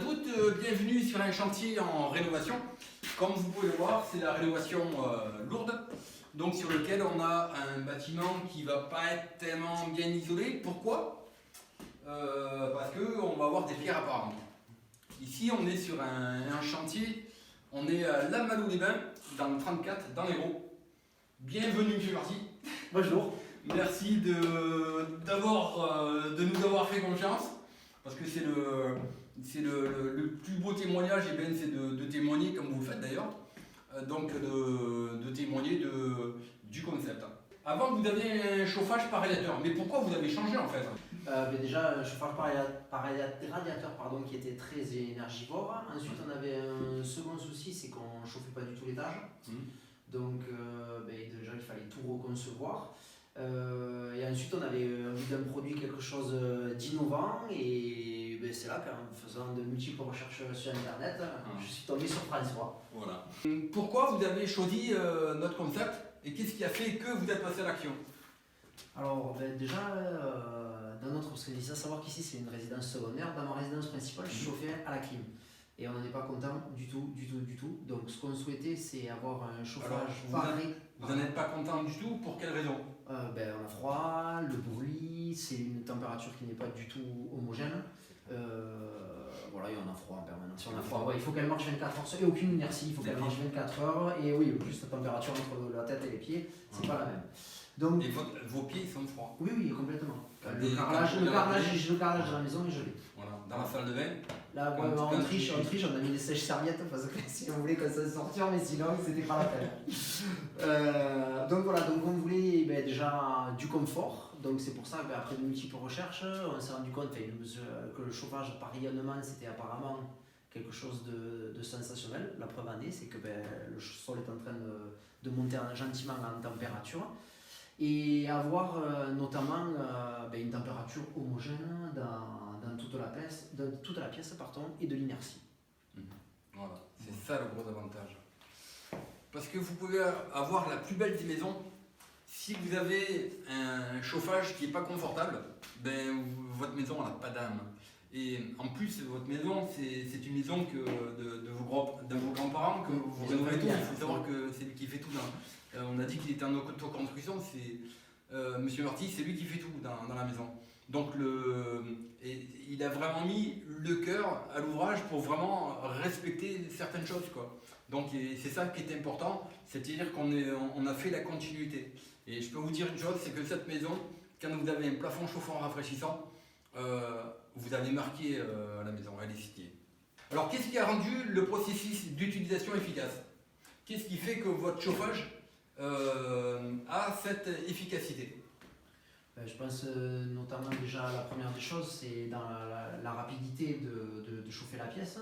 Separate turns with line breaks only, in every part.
toutes, bienvenue sur un chantier en rénovation. Comme vous pouvez le voir, c'est la rénovation lourde, donc sur lequel on a un bâtiment qui ne va pas être tellement bien isolé. Pourquoi? Parce qu'on va avoir des pierres apparentes. Ici, on est sur un chantier, on est à La Malou-les-Bains, dans le 34, dans l'Hérault. Bienvenue, monsieur Marty.
Bonjour.
Merci de nous avoir fait confiance, parce que c'est le plus beau témoignage, et bien c'est de témoigner, comme vous le faites d'ailleurs, donc de témoigner du concept. Avant, vous aviez un chauffage par radiateur, mais pourquoi vous avez changé en fait?
Déjà, un chauffage par radiateur qui était très énergivore. Ensuite, on avait un second souci, c'est qu'on ne chauffait pas du tout l'étage. Donc, déjà, il fallait tout reconcevoir. Et ensuite, on avait envie d'un produit, quelque chose d'innovant. Et c'est là qu'en faisant de multiples recherches sur Internet, je suis tombé sur François.
Voilà. Pourquoi vous avez choisi notre concept et qu'est-ce qui a fait que vous êtes passé à l'action?
Alors, déjà, dans notre, parce qu'il faut savoir qu'ici, c'est une résidence secondaire. Dans ma résidence principale, je chauffais à la clim. Et on n'en est pas content du tout. Donc, ce qu'on souhaitait, c'est avoir un chauffage pareil.
Vous n'en êtes pas content du tout, pour quelle raison?
On a froid, le bruit, c'est une température qui n'est pas du tout homogène. Voilà, et on a froid en permanence. Si on a froid, il faut qu'elle marche 24 heures. Et aucune inertie, il faut qu'elle marche 24 heures. Et oui, juste la température entre la tête et les pieds, c'est pas la même. Donc,
et vos pieds sont froids?
Oui, complètement. Le carrelage de la maison est gelé.
Voilà. Dans la salle de bain?
Là, en triche, on a mis des sèches-serviettes parce que si on voulait qu'on s'en sortir, mais sinon, c'était pas la peine. Donc voilà, donc on voulait déjà du confort. Donc c'est pour ça qu'après de multiples recherches, on s'est rendu compte que le chauffage par rayonnement, c'était apparemment quelque chose de sensationnel. La preuve en est, c'est que le sol est en train de monter gentiment en température. Et avoir notamment une température homogène dans toute la pièce, et de l'inertie.
Voilà, c'est ça le gros avantage. Parce que vous pouvez avoir la plus belle des maisons, si vous avez un chauffage qui n'est pas confortable, votre maison n'a pas d'âme. Et en plus, votre maison, c'est une maison de vos grands-parents que vous rénovez tout. Il faut savoir que c'est lui qui fait tout. On a dit qu'il était en autoconstruction, Monsieur Marty, c'est lui qui fait tout dans la maison. Donc il a vraiment mis le cœur à l'ouvrage pour vraiment respecter certaines choses, quoi. Donc c'est ça qui est important, c'est-à-dire qu'on a fait la continuité. Et je peux vous dire une chose, c'est que cette maison, quand vous avez un plafond chauffant rafraîchissant, vous avez marqué la maison, elle est signée. Alors qu'est-ce qui a rendu le processus d'utilisation efficace? Qu'est-ce qui fait que votre chauffage a cette efficacité?
Je pense notamment déjà la première des choses, c'est dans la rapidité de chauffer la pièce.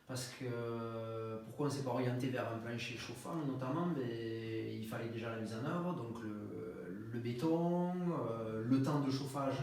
Parce que pourquoi on ne s'est pas orienté vers un plancher chauffant notamment, il fallait déjà la mise en œuvre, donc le béton, le temps de chauffage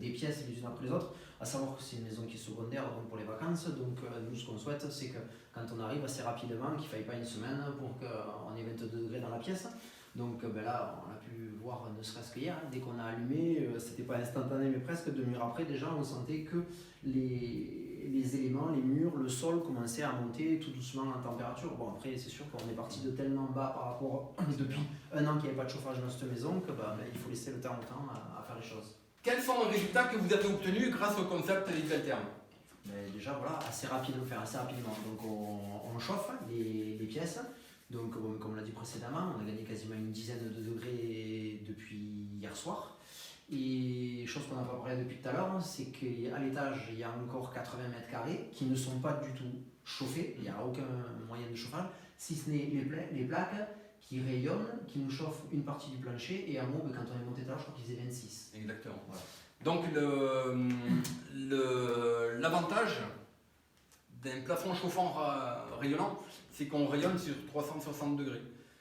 des pièces les unes après les autres, à savoir que c'est une maison qui est secondaire donc pour les vacances, donc nous ce qu'on souhaite c'est que quand on arrive assez rapidement, qu'il ne faille pas une semaine pour qu'on ait 22 degrés dans la pièce. Donc là on a pu voir ne serait-ce qu'hier, dès qu'on a allumé, c'était pas instantané mais presque 2 heures après déjà on sentait que les éléments, les murs, le sol commençaient à monter tout doucement en température. Bon après c'est sûr qu'on est parti de tellement bas par rapport depuis un an qu'il n'y avait pas de chauffage dans cette maison que il faut laisser le temps au temps à faire les choses.
Quels sont les résultats que vous avez obtenus grâce au concept Xaltherm?
Déjà voilà, assez rapidement. Donc on chauffe les pièces. Donc comme on l'a dit précédemment, on a gagné quasiment une dizaine de degrés depuis hier soir. Et chose qu'on n'a pas parlé depuis tout à l'heure, c'est qu'à l'étage, il y a encore 80 mètres carrés qui ne sont pas du tout chauffés, il n'y a aucun moyen de chauffage, si ce n'est les plaques qui rayonnent, qui nous chauffent une partie du plancher, et en haut, quand on est monté tout à l'heure, je crois qu'ils faisaient 26.
Exactement. Voilà. Donc l'avantage d'un plafond chauffant rayonnant, c'est qu'on rayonne sur 360 degrés.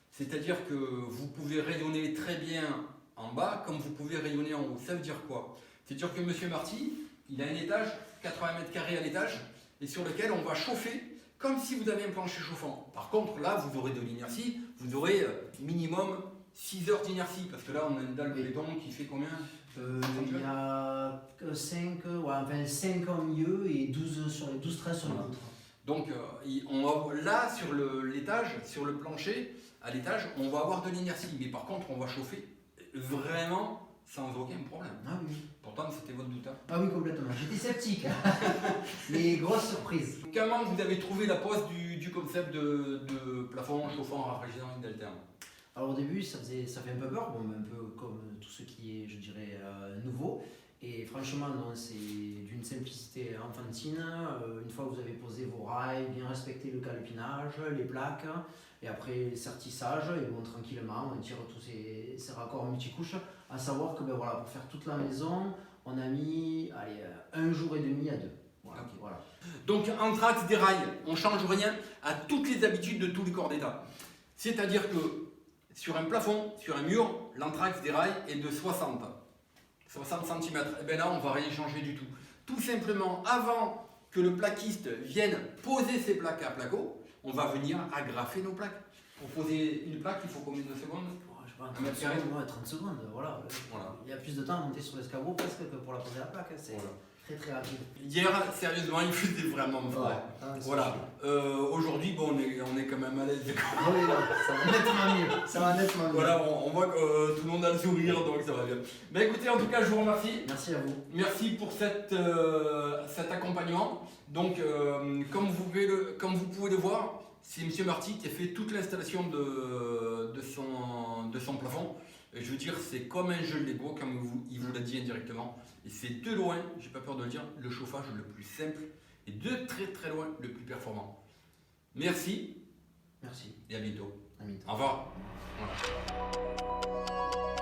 C'est-à-dire que vous pouvez rayonner très bien en bas, comme vous pouvez rayonner en haut. Ça veut dire quoi? C'est-à-dire que Monsieur Marty, il a un étage, 80 mètres carrés à l'étage, et sur lequel on va chauffer comme si vous avez un plancher chauffant. Par contre, là, vous aurez de l'inertie, vous aurez minimum 6 heures d'inertie, parce que là on a une dalle de béton qui fait combien?
Il y a 5 en milieu et 12 sur les 12-13 sur les poutres.
Donc là sur l'étage, sur le plancher, à l'étage, on va avoir de l'inertie, mais par contre on va chauffer vraiment sans aucun problème.
Ah oui.
Pourtant c'était votre doute. Hein.
Ah oui, complètement. J'étais sceptique. Mais grosse surprise.
Comment vous avez trouvé la pose du concept de plafond chauffant rafraîchissant alterne?
Alors au début, ça fait un peu peur, bon, un peu comme tout ce qui est, je dirais, nouveau. Et franchement, non, c'est d'une simplicité enfantine. Une fois que vous avez posé vos rails, bien respecter le calpinage, les plaques, et après le sertissage, et bon, tranquillement, on tire tous ces raccords multicouches. À savoir que ben, voilà, pour faire toute la maison, on a mis 1 jour et demi à 2. Voilà,
Okay.
voilà.
Donc anthrax, des rails, on ne change rien à toutes les habitudes de tous les corps d'état. C'est-à-dire que sur un plafond, sur un mur, l'anthrax des rails est de 60 cm. Et bien là, on ne va rien changer du tout. Tout simplement, avant que le plaquiste vienne poser ses plaques à placo, on va venir agrafer nos plaques. Pour poser une plaque, il faut combien de secondes?
Je sais pas, 30 secondes, ouais, 30 secondes, voilà. Il y a plus de temps à monter sur l'escabeau presque que pour la poser à la plaque. C'est très très rapide.
Hier, sérieusement, il faisait vraiment froid.
Ouais,
voilà. Aujourd'hui, bon, on est quand même à l'aise.
Oui, ça va nettement mieux. Ça va nettement mieux.
Voilà, on voit que tout le monde a le sourire, donc ça va bien. Ben écoutez, en tout cas, je vous remercie.
Merci à vous.
Merci pour cet accompagnement. Donc, comme vous pouvez le voir, c'est M. Marty qui a fait toute l'installation de son plafond. Et je veux dire, c'est comme un jeu Lego, comme il vous l'a dit indirectement. Et c'est de loin, j'ai pas peur de le dire, le chauffage le plus simple et de très très loin le plus performant. Merci.
Merci.
Et à bientôt.
À bientôt.
Au revoir. Voilà.